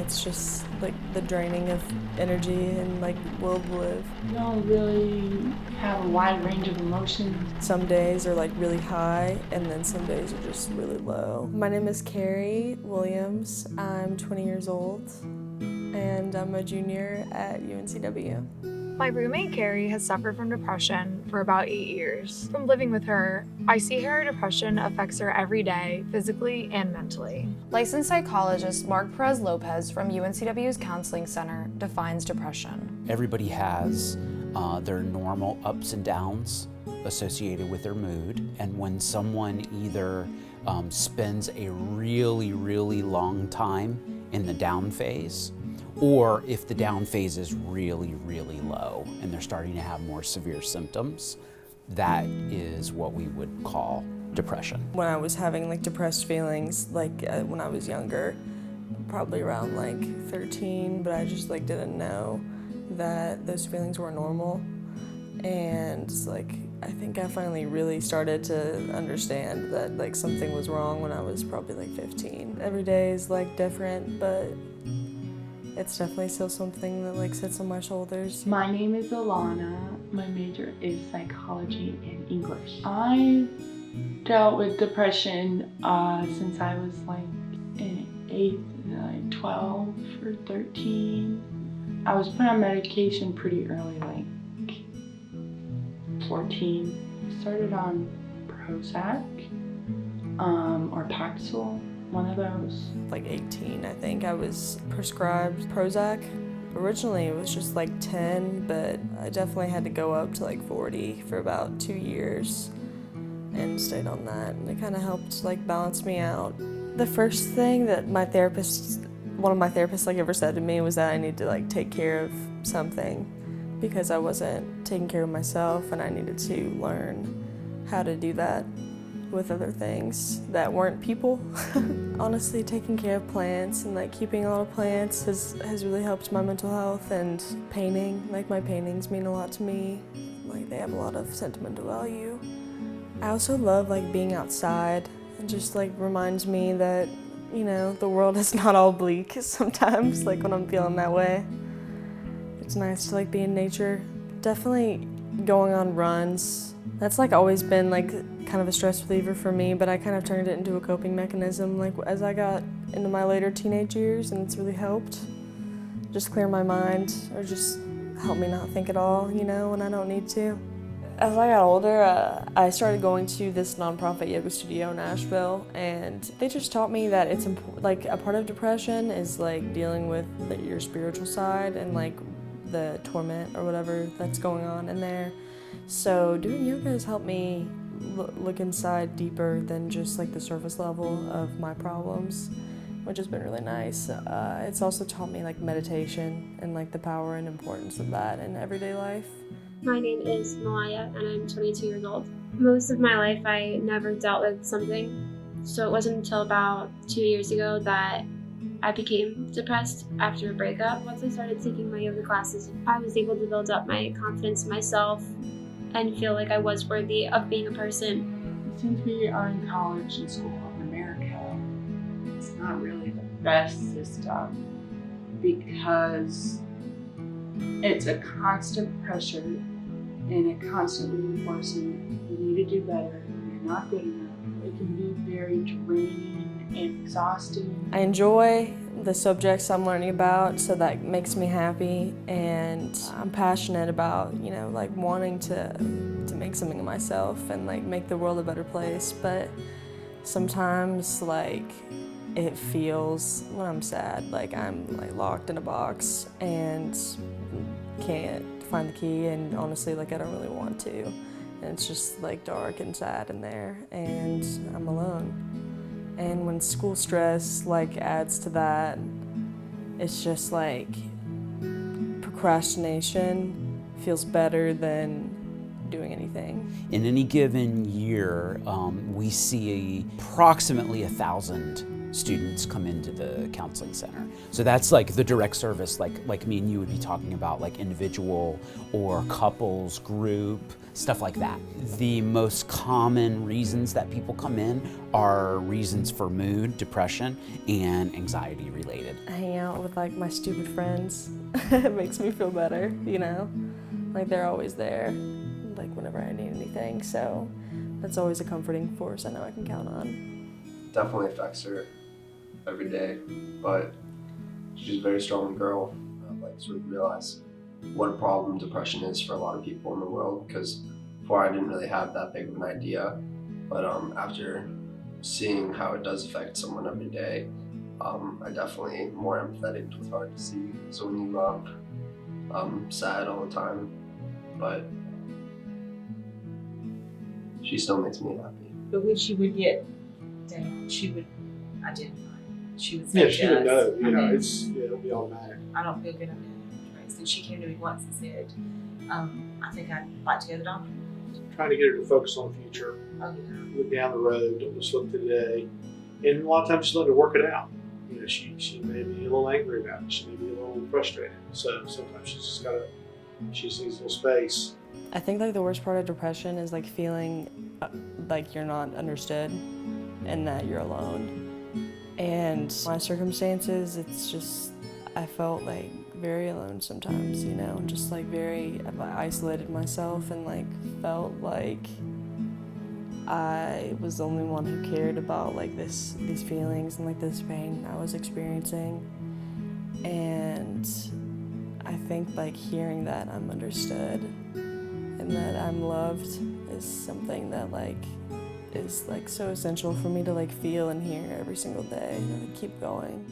it's just like the draining of energy and like will to live. You don't really have a wide range of emotions. Some days are like really high and then some days are just really low. My name is Carrie Williams. I'm 20 years old and I'm a junior at UNCW. My roommate Carrie has suffered from depression for about 8 years. From living with her, I see how her depression affects her every day, physically and mentally. Licensed psychologist Mark Perez Lopez from UNCW's Counseling Center defines depression. Everybody has their normal ups and downs associated with their mood, and when someone either spends a really, really long time in the down phase, or if the down phase is really, really low and they're starting to have more severe symptoms, that is what we would call depression. When I was having like depressed feelings, like when I was younger, probably around like 13, but I just like didn't know that those feelings were normal. And like I think I finally really started to understand that like something was wrong when I was probably like 15. Every day is like different, but it's definitely still something that like sits on my shoulders. My name is Alana. My major is psychology and English. I dealt with depression since I was like in 8th, 12 or 13. I was put on medication pretty early, like 14. I started on Prozac or Paxil. One of those. Like 18, I think, I was prescribed Prozac. Originally it was just like 10, but I definitely had to go up to like 40 for about 2 years and stayed on that. And it kind of helped like balance me out. The first thing that one of my therapists like ever said to me was that I needed to like take care of something because I wasn't taking care of myself and I needed to learn how to do that with other things that weren't people. Honestly, taking care of plants and like keeping a lot of plants has really helped my mental health, and painting, like my paintings mean a lot to me. Like they have a lot of sentimental value. I also love like being outside. It just like reminds me that, you know, the world is not all bleak sometimes, like when I'm feeling that way. It's nice to like be in nature. Definitely going on runs. That's like always been like kind of a stress reliever for me, but I kind of turned it into a coping mechanism like as I got into my later teenage years, and it's really helped just clear my mind or just help me not think at all, you know, when I don't need to. As I got older, I started going to this nonprofit yoga studio in Nashville, and they just taught me that it's like a part of depression is like dealing with your spiritual side and like the torment or whatever that's going on in there. So doing yoga has helped me look inside deeper than just like the surface level of my problems, which has been really nice. It's also taught me like meditation and like the power and importance of that in everyday life. My name is Malaya and I'm 22 years old. Most of my life I never dealt with something, so it wasn't until about 2 years ago that I became depressed after a breakup. Once I started taking my yoga classes, I was able to build up my confidence in myself and feel like I was worthy of being a person. Since we are in college and school in America, it's not really the best system because it's a constant pressure and it constantly reinforcing you need to do better, you're not good enough. It can be very draining and exhausting. I enjoy the subjects I'm learning about, so that makes me happy, and I'm passionate about, you know, like wanting to make something of myself and like make the world a better place. But sometimes like it feels, when I'm sad, like I'm like locked in a box and can't find the key, and honestly like I don't really want to, and it's just like dark and sad in there and I'm alone. And when school stress like adds to that, it's just like procrastination feels better than doing anything. In any given year, we see approximately 1,000 students come into the counseling center. So that's like the direct service, like me and you would be talking about, like individual or couples, group, stuff like that. The most common reasons that people come in are reasons for mood, depression, and anxiety related. Hang out with like my stupid friends. It makes me feel better, you know? Like they're always there, like whenever I need anything. So that's always a comforting force I know I can count on. Definitely affects her every day, but she's a very strong girl. Like sort of realize what a problem depression is for a lot of people in the world, because before I didn't really have that big of an idea, but after seeing how it does affect someone every day, I definitely am more empathetic. It's hard to see someone you love sad all the time, but she still makes me happy. But when she would get down, she would identify. She would say, Yeah, she would know. You know, I mean, it'll be automatic. I don't feel good. I'm depressed. And she came to me once and said, I think I'd like to go to the doctor. Trying to get her to focus on the future, Oh, yeah. look down the road, don't just look today. And a lot of times just let her work it out. You know, she may be a little angry about it. She may be a little frustrated. So sometimes she just needs a little space. I think like the worst part of depression is like feeling like you're not understood and that you're alone. And my circumstances, it's just, I felt like very alone sometimes, you know, just like I isolated myself and like felt like I was the only one who cared about like these feelings and like this pain I was experiencing. And I think like hearing that I'm understood and that I'm loved is something that like is like so essential for me to like feel and hear every single day and like, keep going.